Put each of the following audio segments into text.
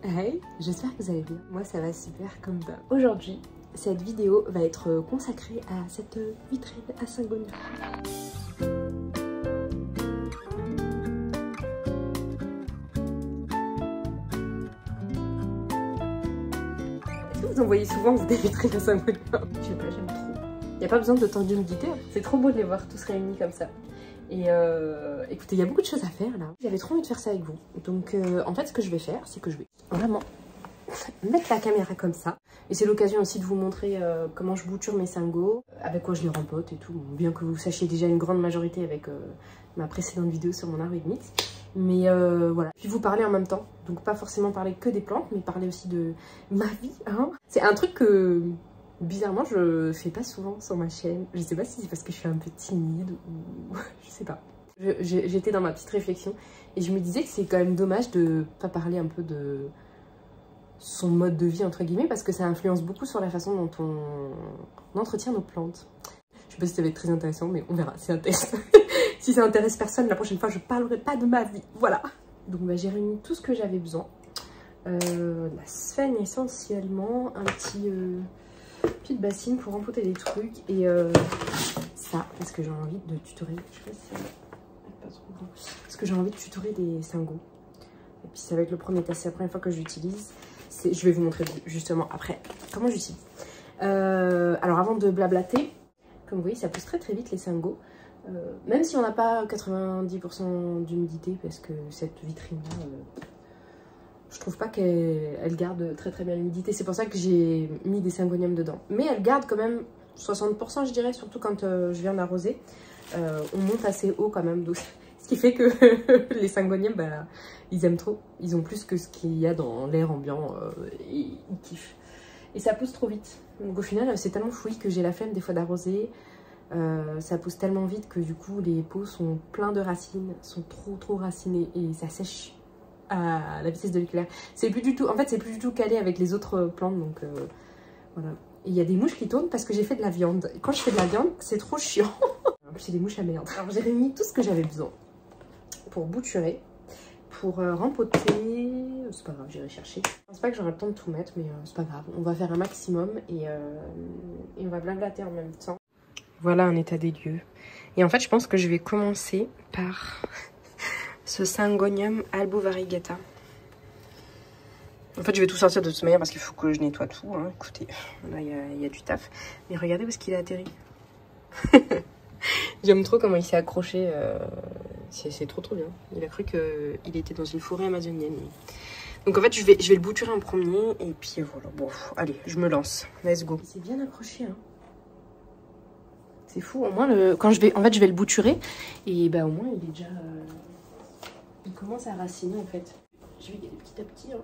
Hey, j'espère que vous allez bien. Moi ça va super comme d'hab. Aujourd'hui, cette vidéo va être consacrée à cette vitrine à Saint-Gonin. Est-ce que vous en voyez souvent des vitrines à Saint-Gonin? Je sais pas, j'aime trop. Il n'y a pas besoin de tant d'humidité, c'est trop beau de les voir tous réunis comme ça. Et écoutez, il y a beaucoup de choses à faire là. J'avais trop envie de faire ça avec vous. Donc en fait ce que je vais faire, c'est que je vais vraiment mettre la caméra comme ça. Et c'est l'occasion aussi de vous montrer comment je bouture mes singos, avec quoi je les rempote et tout. Bien que vous sachiez déjà une grande majorité avec ma précédente vidéo sur mon art mix. Mais voilà. Puis vous parler en même temps. Donc pas forcément parler que des plantes, mais parler aussi de ma vie. Hein. C'est un truc que bizarrement je fais pas souvent sur ma chaîne. Je sais pas si c'est parce que je suis un peu timide ou je sais pas. J'étais dans ma petite réflexion et je me disais que c'est quand même dommage de pas parler un peu de son mode de vie entre guillemets, parce que ça influence beaucoup sur la façon dont on entretient nos plantes. Je sais pas si ça va être très intéressant, mais on verra, c'est un test. Si ça intéresse personne, la prochaine fois je parlerai pas de ma vie, voilà. Donc bah, j'ai réuni tout ce que j'avais besoin. La sphène essentiellement, un petite bassine pour rempoter des trucs, et ça, parce que j'ai envie de tutorer, je sais pas si ça va pas trop grand, parce que j'ai envie de tutorer des singos. Et puis ça va être le premier test, c'est la première fois que je l'utilise. Je vais vous montrer justement après comment j'utilise. Alors avant de blablater, comme vous voyez, ça pousse très très vite les singos. Même si on n'a pas 90% d'humidité, parce que cette vitrine-là, je trouve pas qu'elle garde très très bien l'humidité. C'est pour ça que j'ai mis des syngoniums dedans. Mais elle garde quand même 60%, je dirais, surtout quand je viens d'arroser. On monte assez haut quand même, donc ce qui fait que les syngoniums, bah, ils aiment trop. Ils ont plus que ce qu'il y a dans l'air ambiant et ils kiffent. Et ça pousse trop vite. Donc au final, c'est tellement fouillis que j'ai la flemme des fois d'arroser. Ça pousse tellement vite que du coup, les pots sont pleins de racines, sont trop racinés et ça sèche à la vitesse de l'éclair. C'est plus du tout, en fait, c'est plus du tout calé avec les autres plantes, donc voilà. Et il y a des mouches qui tournent parce que j'ai fait de la viande. Et quand je fais de la viande, c'est trop chiant. C'est des mouches à merde. Alors j'ai réuni tout ce que j'avais besoin pour bouturer, pour rempoter. C'est pas grave, j'irai chercher. Je pense pas que j'aurai le temps de tout mettre, mais c'est pas grave. On va faire un maximum et on va blablater en même temps. Voilà un état des lieux. Et en fait, je pense que je vais commencer par ce Syngonium albovariegata. En fait, je vais tout sortir de toute manière parce qu'il faut que je nettoie tout. Hein. Écoutez, là, il y a du taf. Mais regardez où est-ce qu'il a atterri. J'aime trop comment il s'est accroché. C'est trop bien. Il a cru qu'il était dans une forêt amazonienne. Donc en fait, je vais le bouturer en premier. Et puis voilà. Bon, allez, je me lance. Let's go. Il s'est bien accroché. Hein. C'est fou. Au moins, quand je vais le bouturer. Et bah au moins, il est déjà... il commence à raciner en fait. Je vais y aller petit à petit. Hein.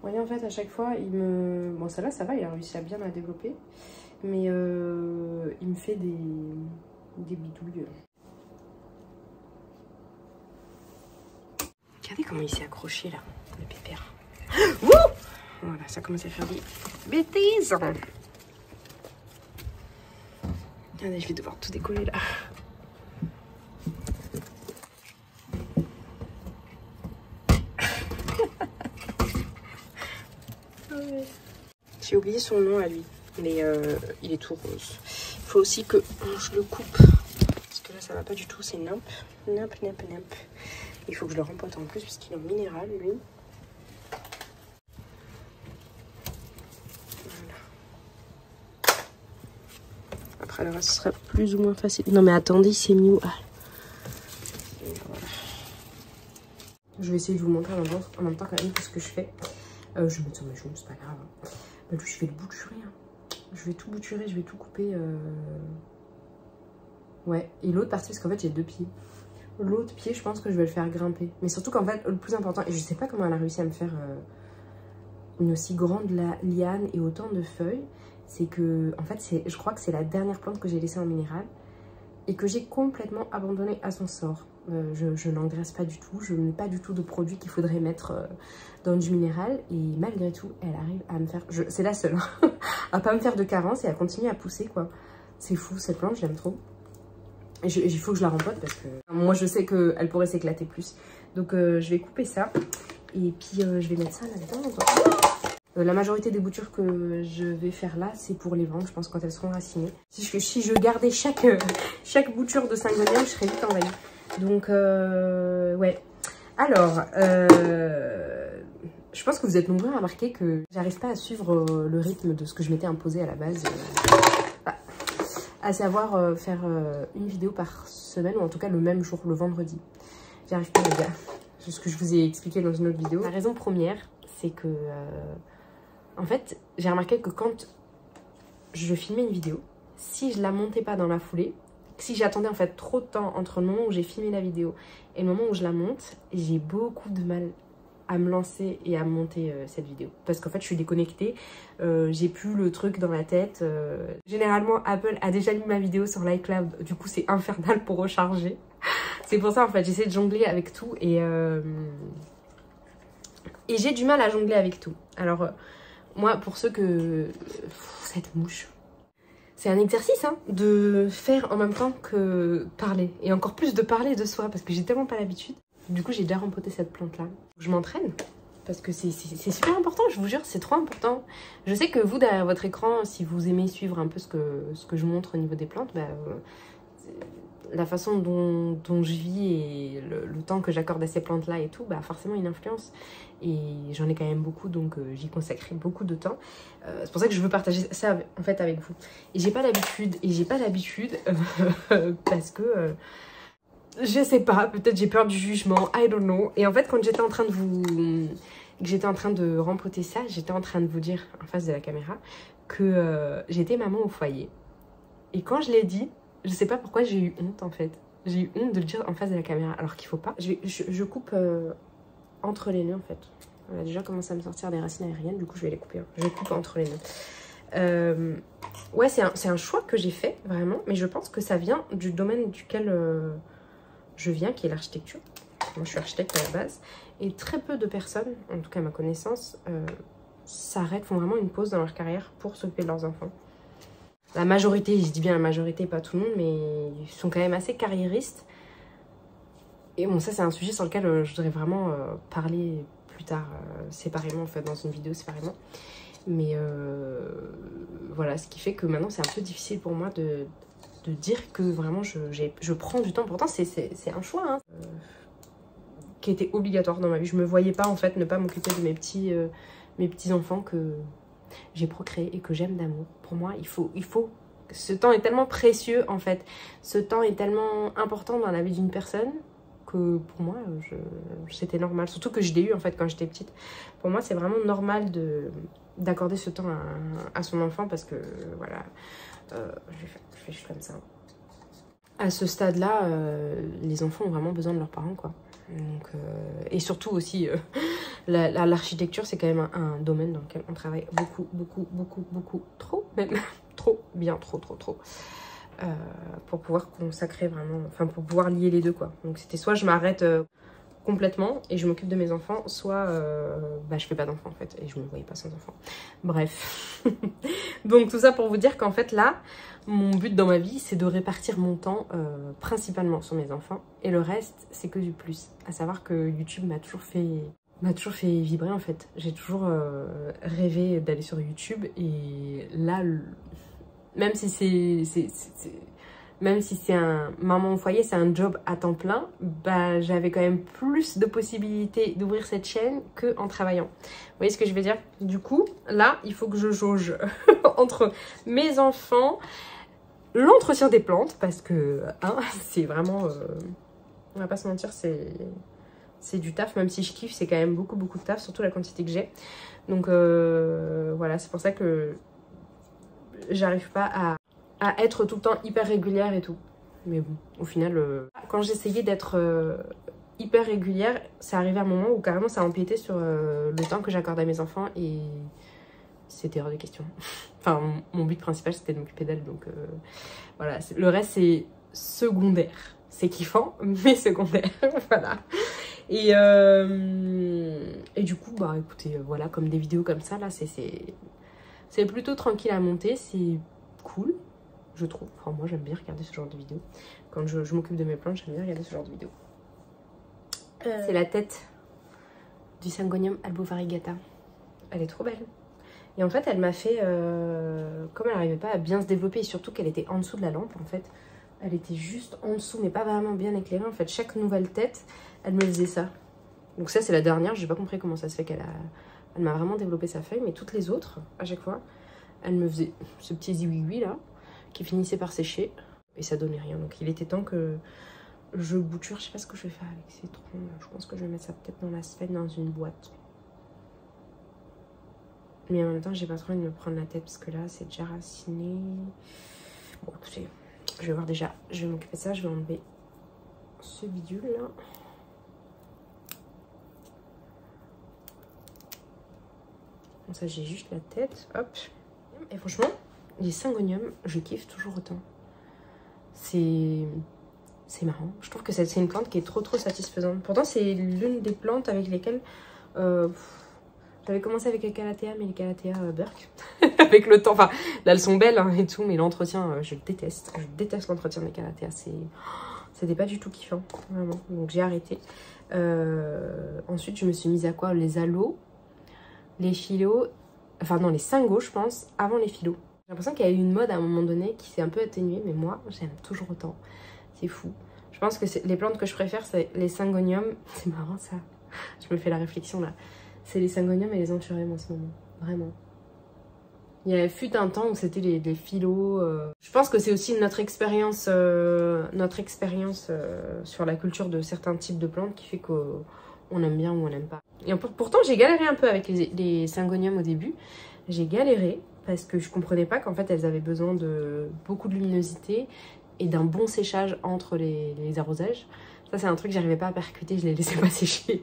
Vous voyez, en fait, à chaque fois, il me... Bon, celle-là, ça va, il a réussi à bien la développer. Mais il me fait des bidouilles. Regardez comment il s'est accroché, là, le pépère. Wouh! Voilà, ça commence à faire des bêtises. Regardez, je vais devoir tout décoller, là. J'ai oublié son nom à lui, mais il est tout rose. Il faut aussi que je le coupe, parce que là ça va pas du tout, c'est nimp. Il faut que je le rempote en plus, puisqu'il est en minéral lui. Voilà. Après le reste, ce sera plus ou moins facile. Non mais attendez, c'est mis où? Ah. Voilà. Je vais essayer de vous montrer en même temps quand même tout ce que je fais. Je vais mettre sur mes joues, c'est pas grave. Hein. Bah, lui, je vais le bouturer. Hein. Je vais tout bouturer, je vais tout couper. Ouais, et l'autre partie, parce qu'en fait, j'ai 2 pieds. L'autre pied, je pense que je vais le faire grimper. Mais surtout qu'en fait, le plus important, et je sais pas comment elle a réussi à me faire une aussi grande liane et autant de feuilles, c'est que, en fait, je crois que c'est la dernière plante que j'ai laissée en minéral et que j'ai complètement abandonnée à son sort. Je n'engraisse pas du tout, je ne mets pas du tout de produits qu'il faudrait mettre dans du minéral, et malgré tout elle arrive à me faire, c'est la seule à pas me faire de carence et à continuer à pousser quoi. C'est fou, cette plante je l'aime trop. Il faut que je la rempote parce que moi je sais qu'elle pourrait s'éclater plus. Donc je vais couper ça. Et puis je vais mettre ça là-dedans. La majorité des boutures que je vais faire là, c'est pour les vendre, je pense, quand elles seront racinées. Si je gardais chaque bouture de Syngonium, je serais vite envahie. Donc ouais. Alors, je pense que vous êtes nombreux à remarquer que j'arrive pas à suivre le rythme de ce que je m'étais imposé à la base. À savoir faire une vidéo par semaine, ou en tout cas le même jour, le vendredi. J'y arrive pas, les gars. C'est ce que je vous ai expliqué dans une autre vidéo. La raison première, c'est que, en fait, j'ai remarqué que quand je filmais une vidéo, si je la montais pas dans la foulée, si j'attendais en fait trop de temps entre le moment où j'ai filmé la vidéo et le moment où je la monte, j'ai beaucoup de mal à me lancer et à monter cette vidéo. Parce qu'en fait, je suis déconnectée, j'ai plus le truc dans la tête. Généralement, Apple a déjà mis ma vidéo sur l'iCloud, du coup, c'est infernal pour recharger. C'est pour ça, en fait, j'essaie de jongler avec tout et j'ai du mal à jongler avec tout. Alors, moi, pour ceux que... cette mouche... C'est un exercice hein, de faire en même temps que parler. Et encore plus de parler de soi, parce que j'ai tellement pas l'habitude. Du coup, j'ai déjà rempoté cette plante-là. Je m'entraîne, parce que c'est super important, je vous jure, c'est trop important. Je sais que vous, derrière votre écran, si vous aimez suivre un peu ce que je montre au niveau des plantes, bah, la façon dont je vis et le temps que j'accorde à ces plantes-là et tout, bah forcément une influence. Et j'en ai quand même beaucoup, donc j'y consacre beaucoup de temps. C'est pour ça que je veux partager ça en fait avec vous. Et j'ai pas l'habitude, parce que je sais pas, peut-être j'ai peur du jugement, I don't know. Et en fait, quand j'étais en train de rempoter ça, j'étais en train de vous dire en face de la caméra que j'étais maman au foyer. Et quand je l'ai dit, je sais pas pourquoi j'ai eu honte en fait. J'ai eu honte de le dire en face de la caméra alors qu'il faut pas. Je coupe entre les nœuds en fait. On a déjà commencé à me sortir des racines aériennes, du coup je vais les couper. Hein. Je coupe entre les nœuds. Ouais, c'est un choix que j'ai fait vraiment, mais je pense que ça vient du domaine duquel je viens, qui est l'architecture. Moi je suis architecte à la base. Et très peu de personnes, en tout cas à ma connaissance, s'arrêtent, font vraiment une pause dans leur carrière pour s'occuper de leurs enfants. La majorité, je dis bien la majorité, pas tout le monde, mais ils sont quand même assez carriéristes. Et bon, ça c'est un sujet sur lequel je voudrais vraiment parler plus tard, séparément en fait, dans une vidéo séparément. Mais voilà, ce qui fait que maintenant c'est un peu difficile pour moi de dire que vraiment je prends du temps. Pourtant c'est un choix hein, qui était obligatoire dans ma vie. Je me voyais pas en fait ne pas m'occuper de mes petits enfants que j'ai procréé et que j'aime d'amour. Pour moi, il faut... Ce temps est tellement précieux, en fait. Ce temps est tellement important dans la vie d'une personne que pour moi, c'était normal. Surtout que je l'ai eu, en fait, quand j'étais petite. Pour moi, c'est vraiment normal d'accorder ce temps à son enfant parce que, voilà, je fais juste comme ça. À ce stade-là, les enfants ont vraiment besoin de leurs parents, quoi. Donc, et surtout aussi, l'architecture, c'est quand même un domaine dans lequel on travaille beaucoup, trop, même, trop, bien trop, pour pouvoir consacrer vraiment, enfin, pour pouvoir lier les deux, quoi. Donc, c'était soit je m'arrête complètement et je m'occupe de mes enfants, soit bah, je fais pas d'enfants, en fait, et je me voyais pas sans enfants. Bref. Donc, tout ça pour vous dire qu'en fait, là, mon but dans ma vie, c'est de répartir mon temps principalement sur mes enfants. Et le reste, c'est que du plus. À savoir que YouTube m'a toujours fait vibrer en fait. J'ai toujours rêvé d'aller sur YouTube. Et là, même si c'est un maman au foyer, c'est un job à temps plein, bah, j'avais quand même plus de possibilités d'ouvrir cette chaîne qu'en travaillant. Vous voyez ce que je veux dire? Du coup, là, il faut que je jauge entre mes enfants, l'entretien des plantes, parce que hein, c'est vraiment, on va pas se mentir, c'est du taf, même si je kiffe, c'est quand même beaucoup de taf, surtout la quantité que j'ai. Donc voilà, c'est pour ça que j'arrive pas à être tout le temps hyper régulière et tout. Mais bon, au final, quand j'essayais d'être hyper régulière, c'est arrivé à un moment où carrément ça empiétait sur le temps que j'accorde à mes enfants et c'était hors de question. Enfin, mon but principal, c'était de m'occuper d'elle, donc voilà. Le reste, c'est secondaire. C'est kiffant, mais secondaire, voilà. Et du coup, bah écoutez, voilà, comme des vidéos comme ça, là, c'est plutôt tranquille à monter, c'est cool. je trouve. Enfin, moi, j'aime bien regarder ce genre de vidéos. Quand je m'occupe de mes plantes, j'aime bien regarder ce genre de vidéos. C'est la tête du Syngonium albovariegata. Elle est trop belle. Et en fait, elle m'a fait... comme elle n'arrivait pas à bien se développer, et surtout qu'elle était en dessous de la lampe, en fait. Elle était juste en dessous, mais pas vraiment bien éclairée. En fait, chaque nouvelle tête, elle me faisait ça. Donc ça, c'est la dernière. J'ai pas compris comment ça se fait qu'elle a... Elle m'a vraiment développé sa feuille, mais toutes les autres, à chaque fois, elle me faisait ce petit ziwi là, qui finissait par sécher, et ça donnait rien. Donc il était temps que je bouture. Je sais pas ce que je vais faire avec ces troncs. Je pense que je vais mettre ça peut-être dans la semaine dans une boîte. Mais en même temps, j'ai pas trop envie de me prendre la tête parce que là, c'est déjà raciné. Bon, écoutez, je vais voir déjà. Je vais m'occuper de ça. Je vais enlever ce bidule là. Bon, ça, j'ai juste la tête. Hop. Et franchement, les Syngoniums, je kiffe toujours autant. C'est marrant. Je trouve que c'est une plante qui est trop satisfaisante. Pourtant, c'est l'une des plantes avec lesquelles... j'avais commencé avec les Calathea, mais les Calathea Burke. Avec le temps, enfin, là, elles sont belles hein, et tout, mais l'entretien, je déteste. Je déteste l'entretien des Calathea. C'était pas du tout kiffant, vraiment. Donc, j'ai arrêté. Ensuite, je me suis mise à quoi? Les aloes, les phyllos... Enfin, non, les Syngo, je pense, avant les phyllos. J'ai l'impression qu'il y a eu une mode à un moment donné qui s'est un peu atténuée, mais moi, j'aime toujours autant. C'est fou. Je pense que les plantes que je préfère, c'est les Syngoniums. C'est marrant, ça. Je me fais la réflexion, là. C'est les Syngoniums et les Anthuriums en ce moment. Vraiment. Il y a fut un temps où c'était les phyllos. Je pense que c'est aussi notre expérience sur la culture de certains types de plantes qui fait qu'on aime bien ou on n'aime pas. Et pourtant, j'ai galéré un peu avec les Syngoniums au début. J'ai galéré parce que je comprenais pas qu'en fait, elles avaient besoin de beaucoup de luminosité et d'un bon séchage entre les arrosages. Ça, c'est un truc que j'arrivais pas à percuter, je les laissais pas sécher.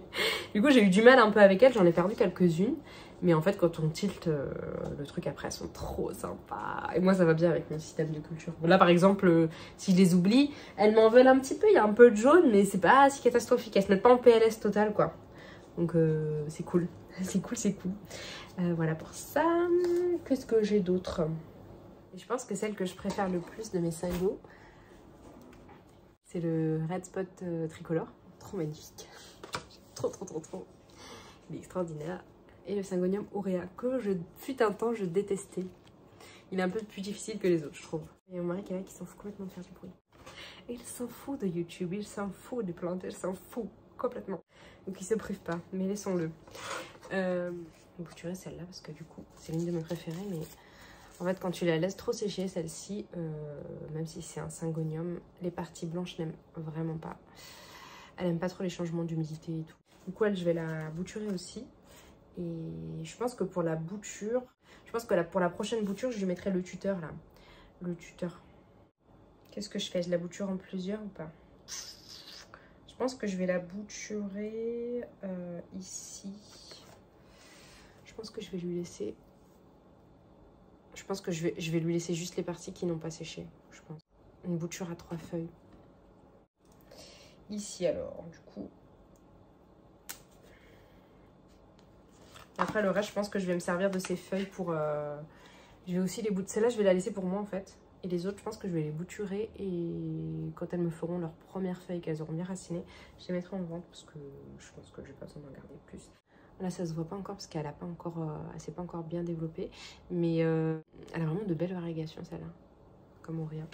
Du coup, j'ai eu du mal un peu avec elles, j'en ai perdu quelques-unes. Mais en fait, quand on tilte le truc après, elles sont trop sympas. Et moi, ça va bien avec mon système de culture. Là, par exemple, si je les oublie, elles m'en veulent un petit peu. Il y a un peu de jaune, mais c'est pas si catastrophique. Elles se mettent pas en PLS total, quoi. Donc, c'est cool. C'est cool, c'est cool. Voilà pour ça. Qu'est-ce que j'ai d'autre? Je pense que celle que je préfère le plus de mes Syngo, c'est le Red Spot tricolore. Trop magnifique. Trop. Il est extraordinaire. Et le Syngonium aurea, que fut un temps, je détestais. Il est un peu plus difficile que les autres, je trouve. Et mon mari qui est là, qui s'en fout complètement de faire du bruit. Et il s'en fout de YouTube, il s'en fout des plantes, il s'en fout complètement. Donc il se prive pas, mais laissons-le. Je vais bouturer celle-là parce que du coup, c'est l'une de mes préférées, mais... En fait, quand tu la laisses trop sécher, celle-ci, même si c'est un Syngonium, les parties blanches n'aiment vraiment pas. Elle n'aime pas trop les changements d'humidité et tout. Du coup, elle, je vais la bouturer aussi. Et je pense que pour la bouture, pour la prochaine bouture, je lui mettrai le tuteur là. Le tuteur. Qu'est-ce que je fais? Je la bouture en plusieurs ou pas? Je pense que je vais la bouturer ici. Je pense que je vais lui laisser... Je pense que je vais lui laisser juste les parties qui n'ont pas séché, je pense. Une bouture à 3 feuilles. Ici alors, du coup. Après le reste, je pense que je vais me servir de ces feuilles pour... Je vais aussi les bouturer. Celle-là, je vais la laisser pour moi en fait. Et les autres, je pense que je vais les bouturer. Et quand elles me feront leurs premières feuilles, qu'elles auront bien racinées, je les mettrai en vente parce que je pense que je n'ai pas besoin d'en garder plus. Là, ça se voit pas encore parce qu'elle s'est pas encore bien développée. Mais elle a vraiment de belles variégations, celle-là. Comme Aurea.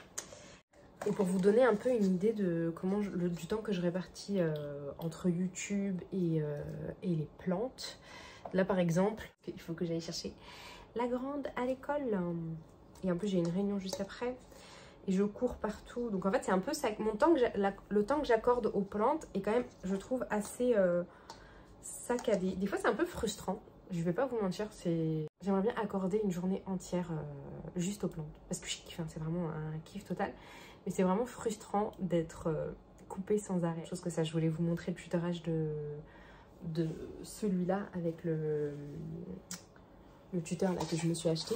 Et pour vous donner un peu une idée de comment du temps que je répartis entre YouTube et les plantes. Là, par exemple, il faut que j'aille chercher la grande à l'école. Et en plus, j'ai une réunion juste après. Et je cours partout. Donc, en fait, c'est un peu ça. Le temps que j'accorde aux plantes est quand même, je trouve, assez... saccadé. Des fois, c'est un peu frustrant. Je vais pas vous mentir, j'aimerais bien accorder une journée entière juste aux plantes. Parce que je kiffe, hein, c'est vraiment un kiff total. Mais c'est vraiment frustrant d'être coupée sans arrêt. Chose que ça, je voulais vous montrer le tutorage de celui-là avec le tuteur là que je me suis acheté.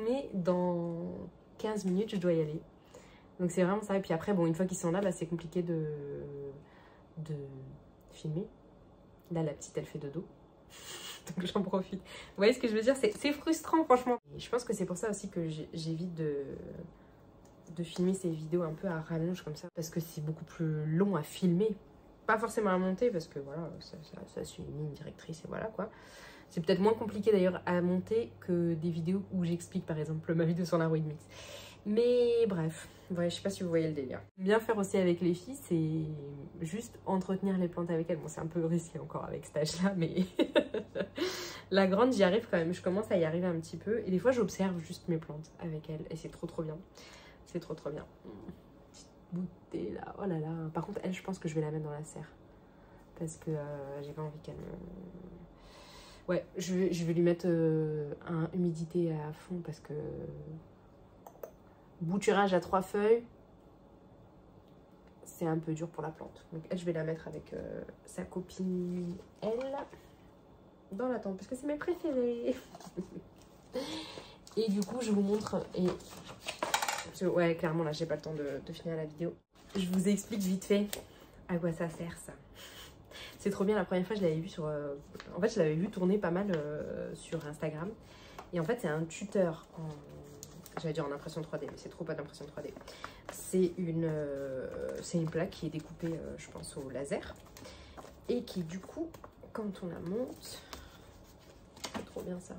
Mais dans 15 minutes, je dois y aller. Donc c'est vraiment ça. Et puis après, bon, une fois qu'ils sont là, bah, c'est compliqué de filmer. Là, la petite, elle fait dodo. Donc, j'en profite. Vous voyez ce que je veux dire? C'est frustrant, franchement. Et je pense que c'est pour ça aussi que j'évite de filmer ces vidéos un peu à rallonge comme ça, parce que c'est beaucoup plus long à filmer. Pas forcément à monter, parce que voilà, ça suit une ligne directrice et voilà quoi. C'est peut-être moins compliqué d'ailleurs à monter que des vidéos où j'explique par exemple ma vidéo sur la Weed Mix. Mais bref, ouais, je sais pas si vous voyez le délire. Bien faire aussi avec les filles, c'est juste entretenir les plantes avec elles. Bon, c'est un peu risqué encore avec cet âge-là, mais la grande, j'y arrive quand même. Je commence à y arriver un petit peu. Et des fois, j'observe juste mes plantes avec elle. Et c'est trop bien. C'est trop bien. Petite bouteille là. Oh là là. Par contre, elle, je pense que je vais la mettre dans la serre. Parce que j'ai pas envie qu'elle me... Ouais, je vais lui mettre un humidité à fond parce que... Bouturage à 3 feuilles, c'est un peu dur pour la plante. Donc elle, je vais la mettre avec sa copine, elle, dans la tente, parce que c'est mes préférés. Et du coup, je vous montre, ouais, clairement, là, j'ai pas le temps de finir la vidéo. Je vous explique vite fait à quoi ça sert, ça. C'est trop bien, la première fois, je l'avais vu sur... en fait, je l'avais vu tourner pas mal sur Instagram. Et en fait, c'est un tuteur en... J'allais dire en impression 3D, mais c'est trop pas d'impression 3D. C'est une plaque qui est découpée, je pense, au laser. Et qui, du coup, quand on la monte... C'est trop bien ça.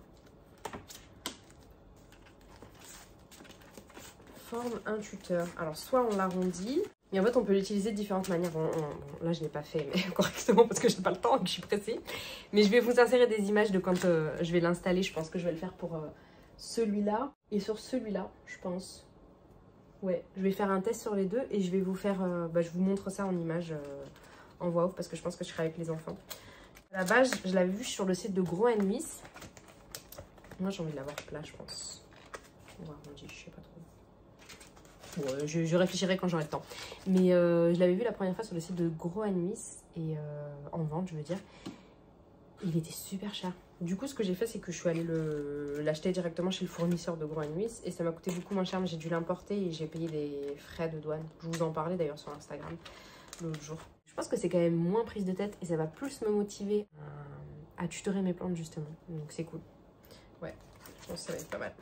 Forme un tuteur. Alors, soit on l'arrondit... Et en fait, on peut l'utiliser de différentes manières. Bon, là, je ne l'ai pas fait mais correctement parce que je n'ai pas le temps et que je suis pressée. Mais je vais vous insérer des images de quand je vais l'installer. Je pense que je vais le faire pour... celui-là et sur celui-là, je pense. Ouais, je vais faire un test sur les deux et je vais vous faire... je vous montre ça en image en voix off parce que je pense que je serai avec les enfants. À la base, je l'avais vu sur le site de Grow & Miss. Moi, j'ai envie de l'avoir plat, je pense. On va arrondir, je sais pas trop. Bon, je réfléchirai quand j'aurai le temps. Mais je l'avais vu la première fois sur le site de Grow & Miss et en vente, je veux dire. Il était super cher. Du coup, ce que j'ai fait, c'est que je suis allée l'acheter directement chez le fournisseur de Grow & Miss et ça m'a coûté beaucoup moins cher, mais j'ai dû l'importer et j'ai payé des frais de douane. Je vous en parlais d'ailleurs sur Instagram l'autre jour. Je pense que c'est quand même moins prise de tête et ça va plus me motiver à tutorer mes plantes justement. Donc c'est cool. Ouais, je pense que ça va être pas mal.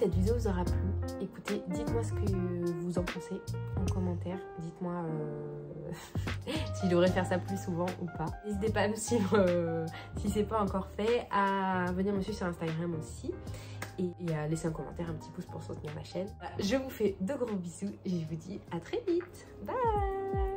cette vidéo vous aura plu. Écoutez, dites-moi ce que vous en pensez en commentaire. Dites-moi si je devrais faire ça plus souvent ou pas. N'hésitez pas à me suivre si c'est pas encore fait, à venir me suivre sur Instagram aussi. Et à laisser un commentaire, un petit pouce pour soutenir ma chaîne. Je vous fais de gros bisous et je vous dis à très vite. Bye!